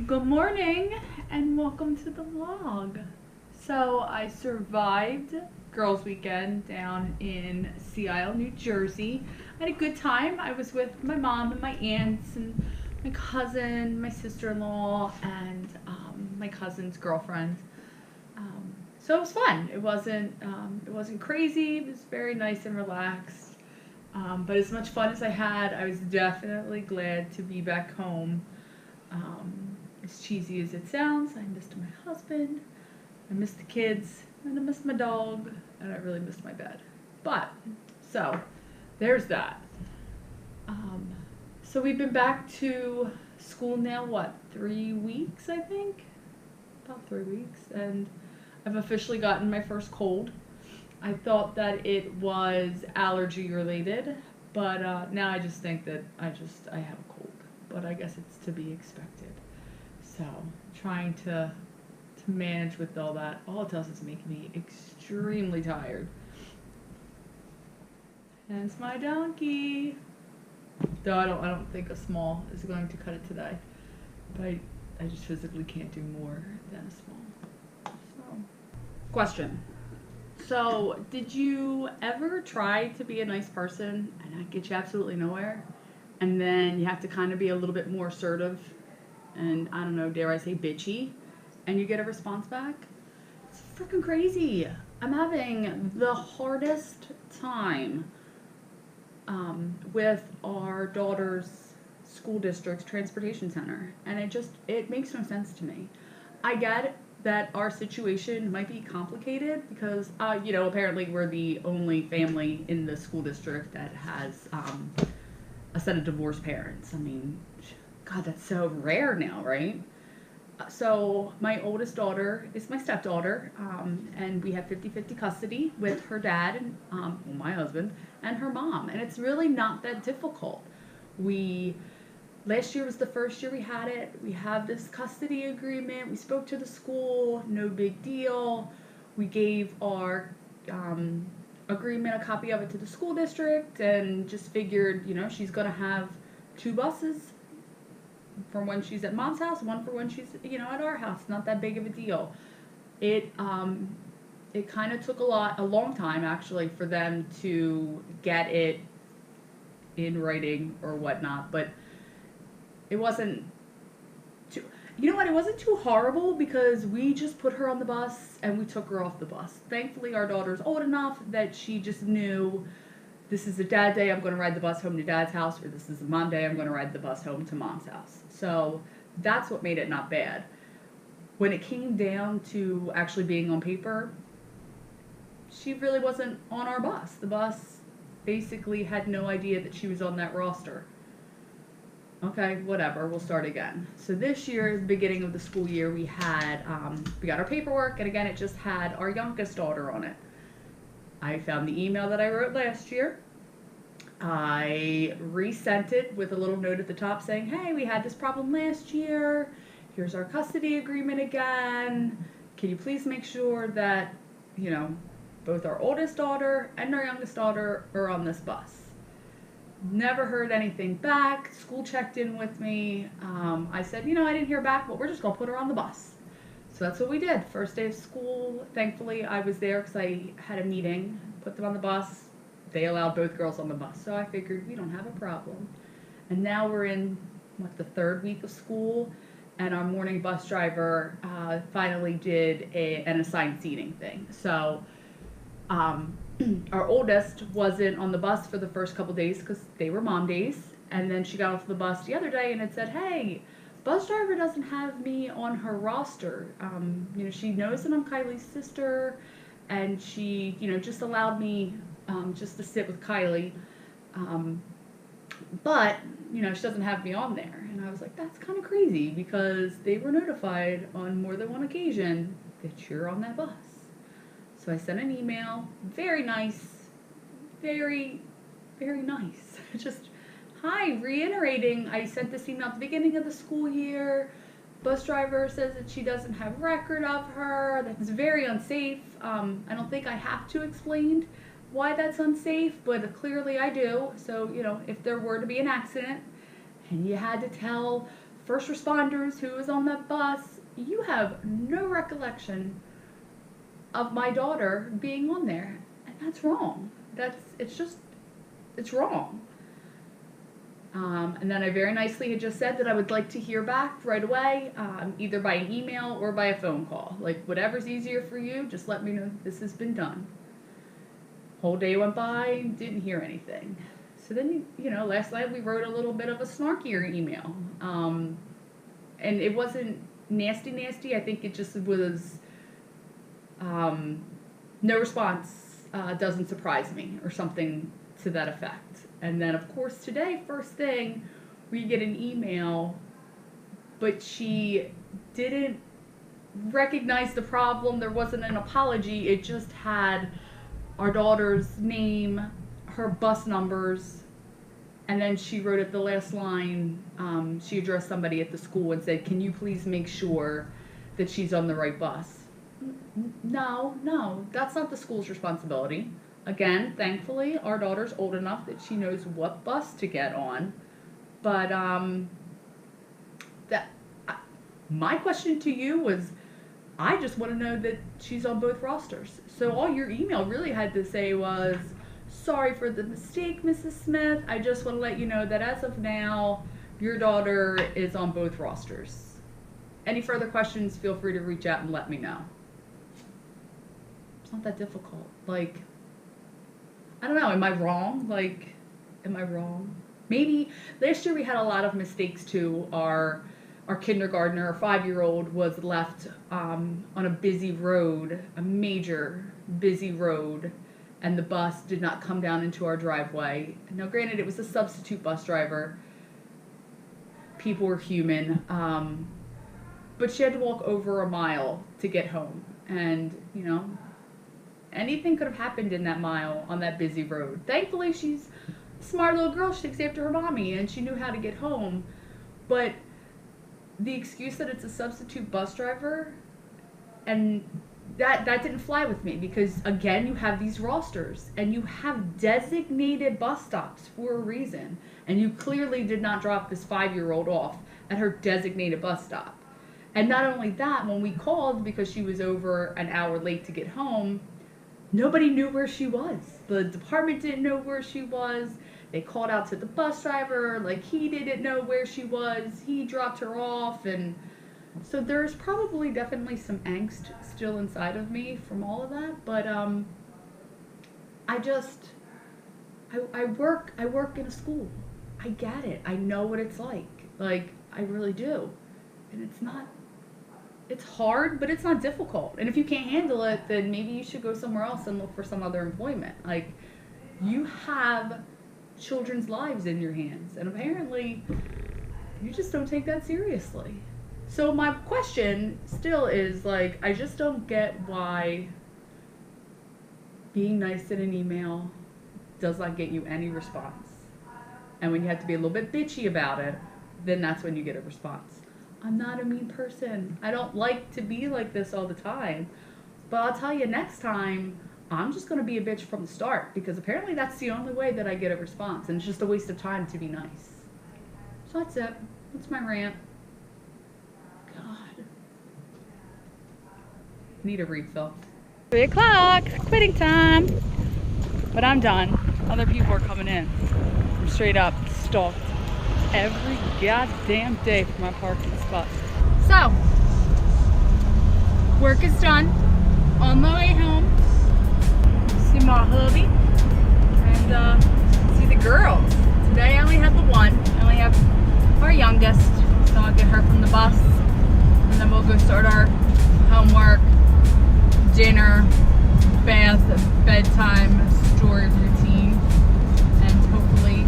Good morning and welcome to the vlog. So I survived girls weekend down in Sea Isle, New Jersey. I had a good time. I was with my mom and my aunts and my cousin, my sister-in-law, and my cousin's girlfriend. So it was fun. It wasn't crazy. It was very nice and relaxed. But as much fun as I had, I was definitely glad to be back home. As cheesy as it sounds, I missed my husband, I missed the kids, and I missed my dog, and I really missed my bed. But, so, there's that. So we've been back to school now, what, 3 weeks, I think? About 3 weeks, and I've officially gotten my first cold. I thought that it was allergy related, but now I just think that I have a cold. But I guess it's to be expected. So, trying to manage with all that. All it does is make me extremely tired. Hence my donkey. Though I don't think a small is going to cut it today. But I just physically can't do more than a small. So, question. So, did you ever try to be a nice person and it get you absolutely nowhere? And then you have to kind of be a little bit more assertive and, I don't know, dare I say bitchy, and you get a response back? It's freaking crazy. I'm having the hardest time with our daughter's school district's transportation center, and it makes no sense to me. I get that our situation might be complicated because, apparently we're the only family in the school district that has a set of divorced parents. I mean, God, that's so rare now, right? So my oldest daughter is my stepdaughter, and we have 50-50 custody with her dad and my husband and her mom, and it's really not that difficult. Last year was the first year we had it. We have this custody agreement. We spoke to the school, no big deal. We gave our agreement, a copy of it to the school district, and just figured, she's gonna have 2 buses from when she's at mom's house, one for when she's, at our house. Not that big of a deal. It kind of took a long time actually for them to get it in writing or whatnot, but it wasn't too, it wasn't too horrible because we just put her on the bus and we took her off the bus. Thankfully, our daughter's old enough that she just knew this is a dad day, I'm going to ride the bus home to dad's house, or this is a mom day, I'm going to ride the bus home to mom's house. So that's what made it not bad. When it came down to actually being on paper, she really wasn't on our bus. The bus basically had no idea that she was on that roster. Okay, whatever, we'll start again. So this year, the beginning of the school year, we got our paperwork, and again, it just had our youngest daughter on it. I found the email that I wrote last year. I resent it with a little note at the top saying, hey, we had this problem last year. Here's our custody agreement again. Can you please make sure that, both our oldest daughter and our youngest daughter are on this bus? Never heard anything back. School checked in with me. I said, I didn't hear back, but we're just going to put her on the bus. So that's what we did. First day of school, thankfully I was there because I had a meeting, put them on the bus. They allowed both girls on the bus. So I figured we don't have a problem. And now we're in, the 3rd week of school, and our morning bus driver finally did an assigned seating thing. So our oldest wasn't on the bus for the first couple days because they were mom days. And then she got off the bus the other day and it said, hey, bus driver doesn't have me on her roster. She knows that I'm Kylie's sister, and she, just allowed me just to sit with Kylie. But, she doesn't have me on there. And I was like, that's kind of crazy because they were notified on more than one occasion that you're on that bus. So I sent an email, very nice, very, very nice. Just, hi, reiterating, I sent this email at the beginning of the school year. Bus driver says that she doesn't have record of her. That's very unsafe. I don't think I have to explain why that's unsafe, but clearly I do. So, if there were to be an accident and you had to tell first responders who was on that bus. You have no recollection of my daughter being on there, and that's wrong. It's wrong. And then I very nicely had just said that I would like to hear back right away, either by an email or by a phone call. Like, whatever's easier for you, just let me know that this has been done. Whole day went by, didn't hear anything. So then, last night we wrote a little bit of a snarkier email. And it wasn't nasty. I think it just was, no response doesn't surprise me, or something to that effect. And then, of course, today, first thing, we get an email, but she didn't recognize the problem. There wasn't an apology. It just had our daughter's name, her bus numbers, and then she wrote at the last line, she addressed somebody at the school and said, "Can you please make sure that she's on the right bus?" No, that's not the school's responsibility. Again, thankfully, our daughter's old enough that she knows what bus to get on. But my question to you was, I just want to know that she's on both rosters. So all your email really had to say was, "Sorry for the mistake, Mrs. Smith. I just want to let you know that as of now, your daughter is on both rosters. Any further questions, feel free to reach out and let me know." It's not that difficult. Like, I don't know, am I wrong? Maybe last year we had a lot of mistakes too. Our kindergartner, our 5-year-old, was left on a busy road, a major busy road, and the bus did not come down into our driveway. Now, granted, it was a substitute bus driver. People were human. But she had to walk over a mile to get home. And, anything could have happened in that mile on that busy road. Thankfully, she's a smart little girl. She takes after her mommy, and she knew how to get home. But the excuse that it's a substitute bus driver, and that didn't fly with me, because, again, you have these rosters, and you have designated bus stops for a reason, and you clearly did not drop this 5-year-old off at her designated bus stop. And not only that, when we called, because she was over an hour late to get home, nobody knew where she was. The department didn't know where she was. They called out to the bus driver, like, he didn't know where she was. He dropped her off. And so there's probably definitely some angst still inside of me from all of that. But I work in a school. I get it. I know what it's like. Like, I really do. And it's hard, but it's not difficult. And if you can't handle it, then maybe you should go somewhere else and look for some other employment. Like, you have children's lives in your hands, and apparently you just don't take that seriously. So my question still is, like, I just don't get why being nice in an email does not get you any response. And when you have to be a little bit bitchy about it, then that's when you get a response. I'm not a mean person. I don't like to be like this all the time. But I'll tell you, next time, I'm just going to be a bitch from the start, because apparently that's the only way that I get a response, and it's just a waste of time to be nice. So that's it. That's my rant. God. Need a refill. 3 o'clock, quitting time. But I'm done. Other people are coming in. I'm straight up stalked every goddamn day for my parking spot. So, work is done. On my way home, see my hubby, and see the girls. Today I only have the one. I only have our youngest, so I'll get her from the bus, and then we'll go start our homework, dinner, bath, bedtime, story routine, and hopefully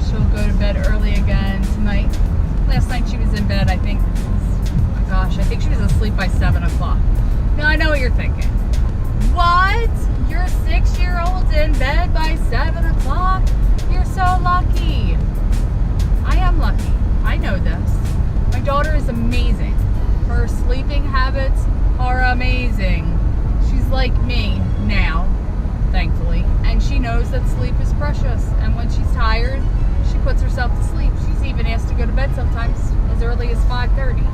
she'll go to bed early again tonight. Last night she was in bed, I think, oh my gosh, I think she was asleep by 7 o'clock. Now I know what you're thinking. What? You're 6-year-old in bed by 7 o'clock? You're so lucky. I am lucky. I know this. My daughter is amazing. Her sleeping habits are amazing. She's like me now, thankfully. And she knows that sleep is precious. And when she's tired, she puts herself to sleep. She's even asked to go to bed sometimes as as early as 5:30.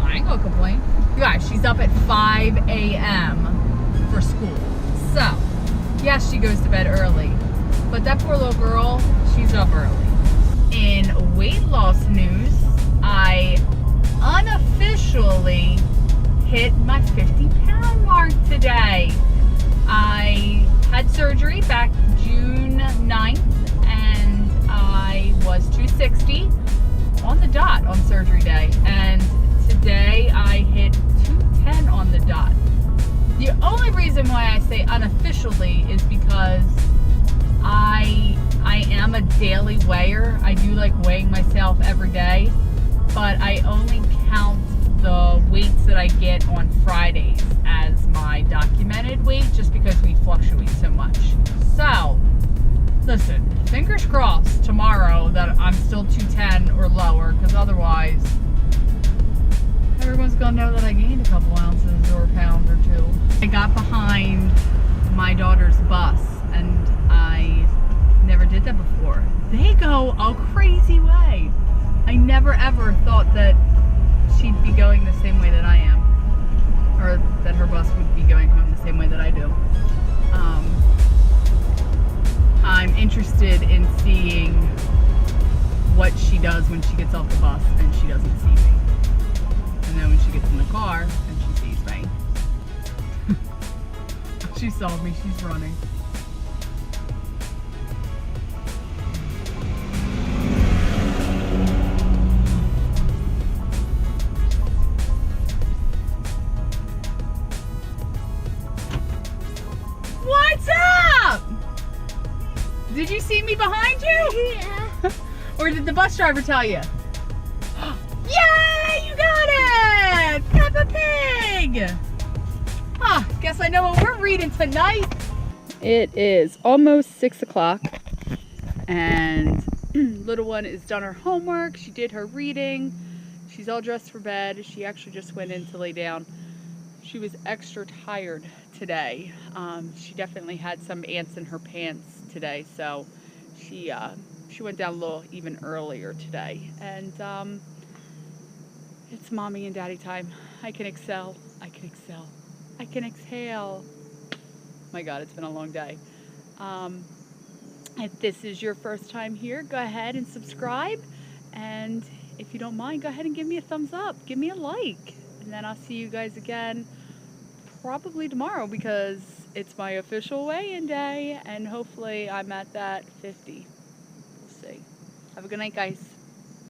I ain't gonna complain. You guys, she's up at 5 a.m. for school. So, yes, she goes to bed early. But that poor little girl, she's up early. In weight loss news, I unofficially hit my 50-pound mark today. I had surgery back June 9th, and I was 260 on the dot on surgery day. And today I hit 210 on the dot. The only reason why I say unofficially is because I am a daily weigher. I do like weighing myself every day, but I only count the weights that I get on Fridays as my documented weight, just because we fluctuate so much. So, listen, fingers crossed tomorrow that I'm still 210 or lower, because otherwise everyone's gonna know that I gained a couple ounces or a pound or two. I got behind my daughter's bus, and I never did that before. They go a crazy way. I never ever thought that she'd be going the same way that I am, or that her bus would be going home the same way that I do. I'm interested in seeing what she does when she gets off the bus and she doesn't see me. And then when she gets in the car and she sees me. She saw me, she's running. What's up? Did you see me behind you? Yeah. Or did the bus driver tell you? Yay, you got it! Peppa Pig! Ah, guess I know what we're reading tonight. It is almost 6 o'clock, and little one has done her homework. She did her reading. She's all dressed for bed. She actually just went in to lay down. She was extra tired today. She definitely had some ants in her pants today, so she went down a little even earlier today. And it's mommy and daddy time. I can excel. I can excel. I can exhale. My God, it's been a long day. If this is your first time here, go ahead and subscribe. And if you don't mind, go ahead and give me a thumbs up. Give me a like. And then I'll see you guys again probably tomorrow, because it's my official weigh-in day. And hopefully I'm at that 50. We'll see. Have a good night, guys.